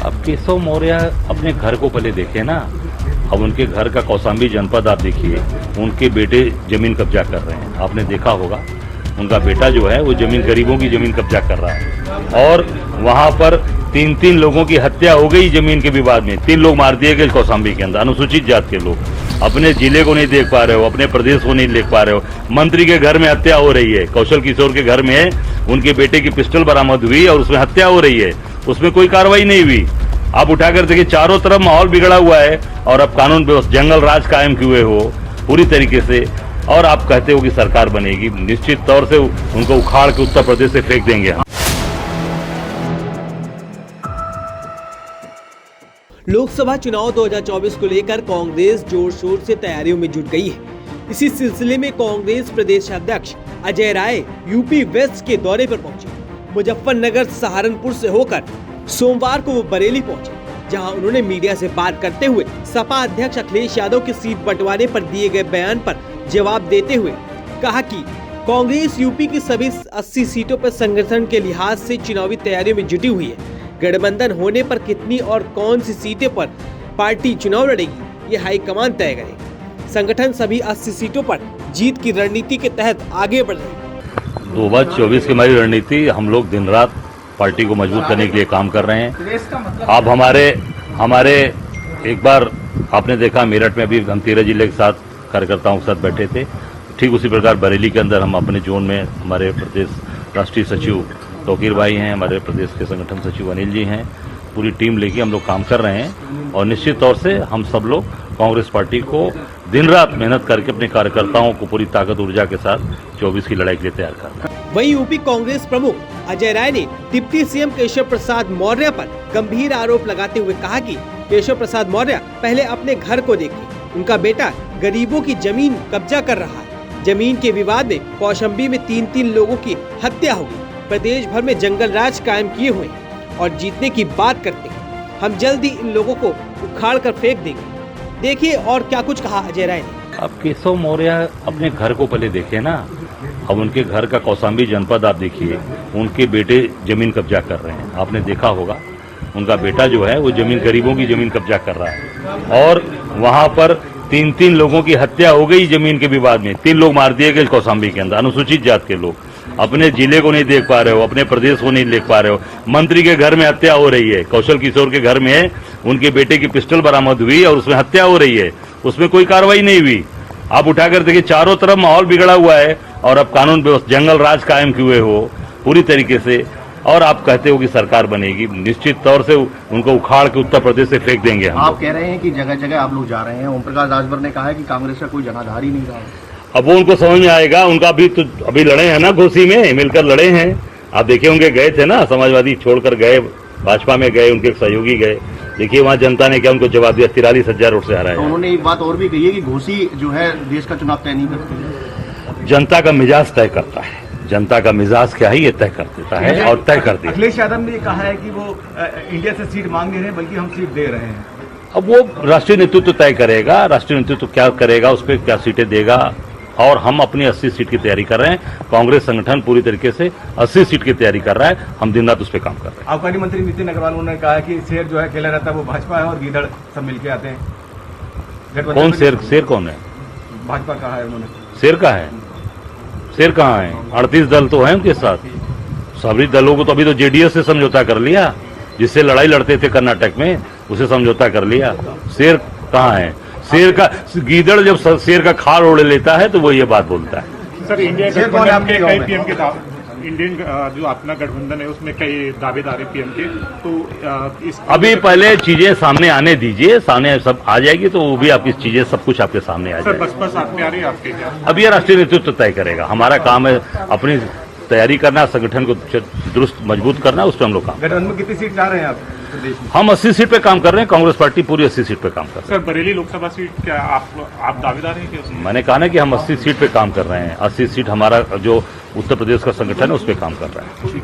अब केशव मौर्य अपने घर को पहले देखे ना। अब उनके घर का कौशाम्बी जनपद आप देखिए, उनके बेटे जमीन कब्जा कर रहे हैं, आपने देखा होगा। उनका बेटा जो है वो जमीन, गरीबों की जमीन कब्जा कर रहा है। और वहां पर 3 लोगों की हत्या हो गई जमीन के विवाद में। 3 लोग मार दिए गए कौशाम्बी के अंदर, अनुसूचित जात के लोग। अपने जिले को नहीं देख पा रहे हो, अपने प्रदेश को नहीं देख पा रहे हो। मंत्री के घर में हत्या हो रही है, कौशल किशोर के घर में उनके बेटे की पिस्टल बरामद हुई और उसमें हत्या हो रही है, उसमें कोई कार्रवाई नहीं हुई। आप उठाकर देखिए, चारों तरफ माहौल बिगड़ा हुआ है और अब कानून व्यवस्था, जंगल राज कायम किए हो पूरी तरीके से। और आप कहते हो कि सरकार बनेगी, निश्चित तौर से उनको उखाड़ के उत्तर प्रदेश से फेंक देंगे हम। लोकसभा चुनाव 2024 को लेकर कांग्रेस जोर शोर से तैयारियों में जुट गई है। इसी सिलसिले में कांग्रेस प्रदेश अध्यक्ष अजय राय यूपी वेस्ट के दौरे पर पहुंचे। मुजफ्फरनगर सहारनपुर से होकर सोमवार को वो बरेली पहुंचे, जहां उन्होंने मीडिया से बात करते हुए सपा अध्यक्ष अखिलेश यादव की सीट बंटवारे पर दिए गए बयान पर जवाब देते हुए कहा कि कांग्रेस यूपी की सभी 80 सीटों पर संगठन के लिहाज से चुनावी तैयारियों में जुटी हुई है। गठबंधन होने पर कितनी और कौन सी सीटों पर पार्टी चुनाव लड़ेगी, ये हाईकमान तय करेगी। संगठन सभी 80 सीटों पर जीत की रणनीति के तहत आगे बढ़ रही है। 2024 की हमारी रणनीति, हम लोग दिन रात पार्टी को मजबूत करने के लिए काम कर रहे हैं। अब हमारे एक बार आपने देखा मेरठ में भी हम 13 जिले के साथ कार्यकर्ताओं के साथ बैठे थे। ठीक उसी प्रकार बरेली के अंदर हम अपने जोन में हमारे प्रदेश राष्ट्रीय सचिव तौकीर भाई हैं, हमारे प्रदेश के संगठन सचिव अनिल जी हैं, पूरी टीम लेके हम लोग काम कर रहे हैं। और निश्चित तौर से हम सब लोग कांग्रेस पार्टी को दिन रात मेहनत करके अपने कार्यकर्ताओं को पूरी ताकत ऊर्जा के साथ 24 की लड़ाई के लिए तैयार कर रहे हैं। वहीं यूपी कांग्रेस प्रमुख अजय राय ने डिप्टी सीएम केशव प्रसाद मौर्य पर गंभीर आरोप लगाते हुए कहा कि केशव प्रसाद मौर्य पहले अपने घर को देखें। उनका बेटा गरीबों की जमीन कब्जा कर रहा है। जमीन के विवाद में कौशाम्बी में 3 लोगों की हत्या हो गई। प्रदेश भर में जंगल राज कायम किए हुए और जीतने की बात करते हैं। हम जल्द ही इन लोगों को उखाड़ कर फेंक देंगे। देखिए और क्या कुछ कहा अजय राय ने। अब केशव मौर्य अपने घर को पहले देखे ना। अब उनके घर का कौशाम्बी जनपद आप देखिए, उनके बेटे जमीन कब्जा कर रहे हैं, आपने देखा होगा। उनका बेटा जो है वो जमीन, गरीबों की जमीन कब्जा कर रहा है। और वहां पर 3 लोगों की हत्या हो गई जमीन के विवाद में। 3 लोग मार दिए गए कौशाम्बी के अंदर, अनुसूचित जात के लोग। अपने जिले को नहीं देख पा रहे हो, अपने प्रदेश को नहीं देख पा रहे हो। मंत्री के घर में हत्या हो रही है, कौशल किशोर के घर में उनके बेटे की पिस्टल बरामद हुई और उसमें हत्या हो रही है, उसमें कोई कार्रवाई नहीं हुई। आप उठाकर देखिए, चारों तरफ माहौल बिगड़ा हुआ है और अब कानून व्यवस्था, जंगल राज कायम किए हो पूरी तरीके से। और आप कहते हो कि सरकार बनेगी, निश्चित तौर से उनको उखाड़ के उत्तर प्रदेश से फेंक देंगे हम। आप कह रहे हैं कि जगह जगह आप लोग जा रहे हैं। ओम प्रकाश राजभर ने कहा है कि कांग्रेस का कोई जनाधार ही नहीं रहा। अब वो उनको समझ में आएगा। उनका भी तो अभी लड़े हैं ना, घोसी में मिलकर लड़े हैं। आप देखे होंगे, गए थे ना, समाजवादी छोड़कर गए, भाजपा में गए, उनके सहयोगी गए। देखिए वहां जनता ने क्या उनको जवाब दिया, 43,000 वोट से हराया। तो उन्होंने एक बात और भी कही है कि घोसी जो है देश का चुनाव तय नहीं करती। जनता का मिजाज तय करता है। जनता का मिजाज क्या है ये तय कर देता है और तय कर देता है। अखिलेश यादव ने कहा है कि वो इंडिया से सीट मांग नहीं रहे बल्कि हम सीट दे रहे हैं। अब वो राष्ट्रीय नेतृत्व तय करेगा, राष्ट्रीय नेतृत्व क्या करेगा, उस पर क्या सीटें देगा। और हम अपनी 80 सीट की तैयारी कर रहे हैं। कांग्रेस संगठन पूरी तरीके से 80 सीट की तैयारी कर रहा है। हम दिन रात उस पर काम कर रहे हैं। आबकारी मंत्री नितिन अग्रवाल ने कहा है कि शेर जो है खेला रहता है वो भाजपा है और गीदड़ सब मिलके आते हैं। कौन शेर कौन है? भाजपा कहा है उन्होंने। शेर का है? शेर कहाँ है? 38 दल तो है उनके साथ। सभी दलों को तो अभी तो जेडीएस से समझौता कर लिया, जिससे लड़ाई लड़ते थे कर्नाटक में, उसे समझौता कर लिया। शेर कहाँ है? शेर का, गीदड़ जब शेर का खाल ओढ़ लेता है तो वो ये बात बोलता है। सर, इंडिया गठबंधन के कई पीएम के इंडियन जो अपना गठबंधन है उसमें कई दावेदार है पीएम के, तो इस अभी पहले चीजें सामने आने दीजिए, सामने सब आ जाएगी तो वो भी आपकी चीजें सब कुछ आपके सामने आ जाएगी। सर, बसपा साथ में आ रही है आपके क्या? अब ये राष्ट्रीय नेतृत्व तय करेगा। हमारा काम है अपनी तैयारी करना, संगठन को दुरुस्त मजबूत करना, उस पर हम लोग काम। गठबंधन में कितनी सीट ला रहे हैं आप प्रदेश में? हम 80 सीट पे काम कर रहे हैं। कांग्रेस पार्टी पूरी 80 सीट पे काम कर रही है। सर, बरेली लोकसभा सीट क्या आप दावेदार हैं क्या? मैंने कहा ना कि हम 80 सीट पे काम कर रहे हैं। 80 सीट हमारा जो उत्तर प्रदेश का संगठन है उस पर काम कर रहा है।